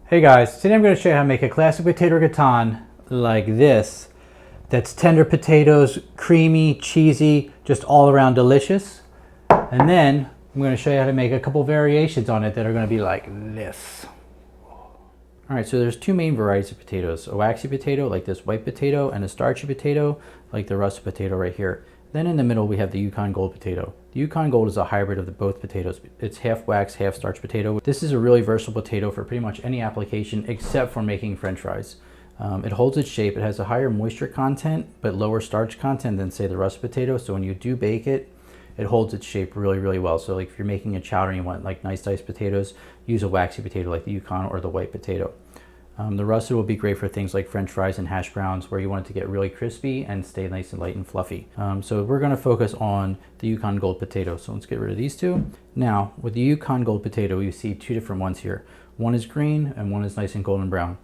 Hey guys, today I'm going to show you how to make a classic potato gratin like this. That's tender potatoes, creamy, cheesy, just all around delicious. And then I'm going to show you how to make a couple variations on it that are going to be like this. Alright, so there's two main varieties of potatoes. A waxy potato like this white potato, and a starchy potato like the russet potato right here. Then in the middle we have the Yukon Gold potato. The Yukon Gold is a hybrid of both potatoes. It's half wax, half starch potato. This is a really versatile potato for pretty much any application except for making French fries. It holds its shape. It has a higher moisture content but lower starch content than say the russet potato. So when you do bake it, it holds its shape really well. So like if you're making a chowder and you want like nice diced potatoes, use a waxy potato like the Yukon or the white potato. The russet will be great for things like French fries and hash browns where you want it to get really crispy and stay nice and light and fluffy. So we're going to focus on the Yukon Gold potato. So let's get rid of these two. Now with the Yukon Gold potato, you see two different ones here. One is green and one is nice and golden brown.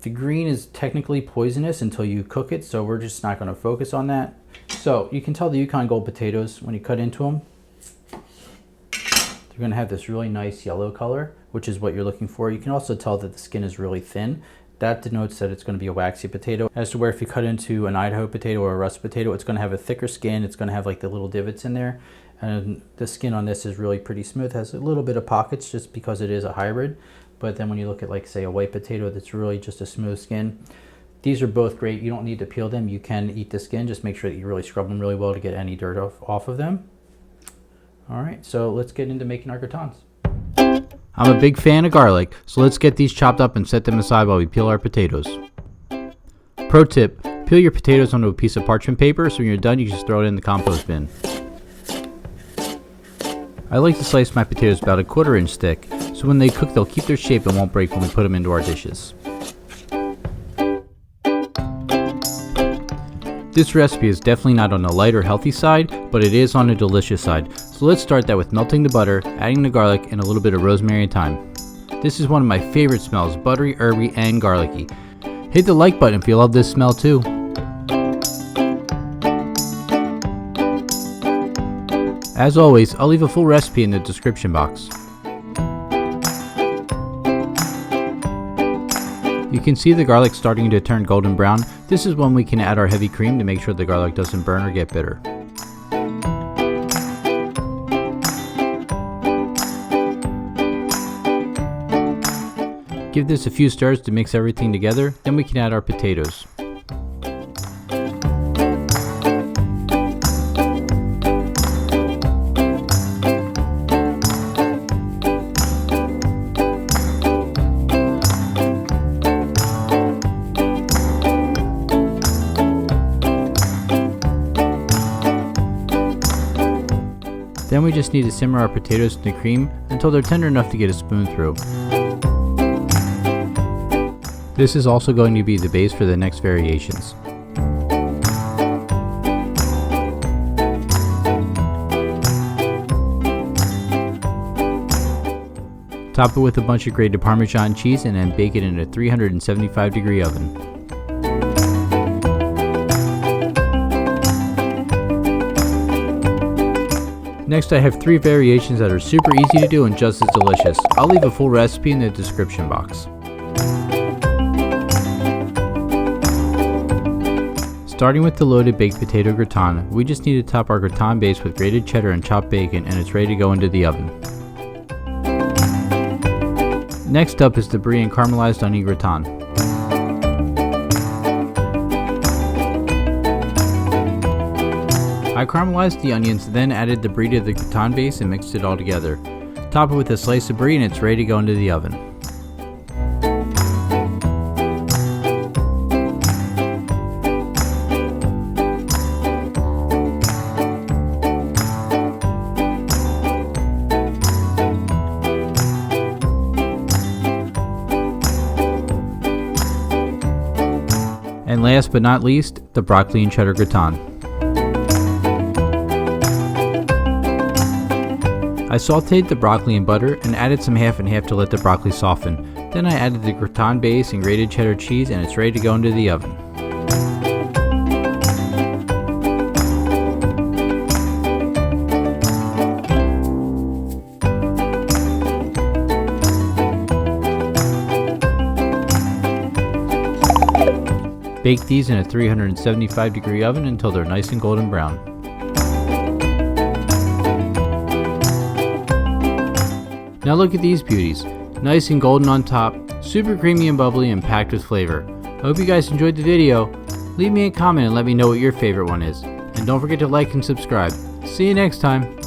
The green is technically poisonous until you cook it, so we're just not going to focus on that. So you can tell the Yukon Gold potatoes, when you cut into them, they're going to have this really nice yellow color, which is what you're looking for. You can also tell that the skin is really thin. That denotes that it's going to be a waxy potato. As to where if you cut into an Idaho potato or a russet potato, it's going to have a thicker skin. It's going to have like the little divots in there. And the skin on this is really pretty smooth. It has a little bit of pockets just because it is a hybrid. But then when you look at like say a white potato that's really just a smooth skin, these are both great. You don't need to peel them. You can eat the skin. Just make sure that you really scrub them really well to get any dirt off of them. All right, so let's get into making our gratins. I'm a big fan of garlic, so let's get these chopped up and set them aside while we peel our potatoes. Pro tip, peel your potatoes onto a piece of parchment paper, so when you're done you just throw it in the compost bin. I like to slice my potatoes about a 1/4 inch thick, so when they cook they'll keep their shape and won't break when we put them into our dishes. This recipe is definitely not on the light or healthy side, but it is on the delicious side. So let's start that with melting the butter, adding the garlic, and a little bit of rosemary and thyme. This is one of my favorite smells, buttery, herby, and garlicky. Hit the like button if you love this smell too. As always, I'll leave a full recipe in the description box. You can see the garlic starting to turn golden brown. This is when we can add our heavy cream to make sure the garlic doesn't burn or get bitter. Give this a few stirs to mix everything together, then we can add our potatoes. Then we just need to simmer our potatoes in the cream until they're tender enough to get a spoon through. This is also going to be the base for the next variations. Top it with a bunch of grated Parmesan cheese and then bake it in a 375-degree oven. Next I have 3 variations that are super easy to do and just as delicious. I'll leave a full recipe in the description box. Starting with the loaded baked potato gratin, we just need to top our gratin base with grated cheddar and chopped bacon and it's ready to go into the oven. Next up is the Brie and caramelized onion gratin. I caramelized the onions, then added the Brie to the gratin base and mixed it all together. Top it with a slice of Brie and it's ready to go into the oven. And last but not least, the broccoli and cheddar gratin. I sauteed the broccoli in butter and added some half and half to let the broccoli soften. Then I added the gratin base and grated cheddar cheese and it's ready to go into the oven. Bake these in a 375-degree oven until they're nice and golden brown. Now look at these beauties. Nice and golden on top, super creamy and bubbly and packed with flavor. I hope you guys enjoyed the video. Leave me a comment and let me know what your favorite one is. And don't forget to like and subscribe. See you next time.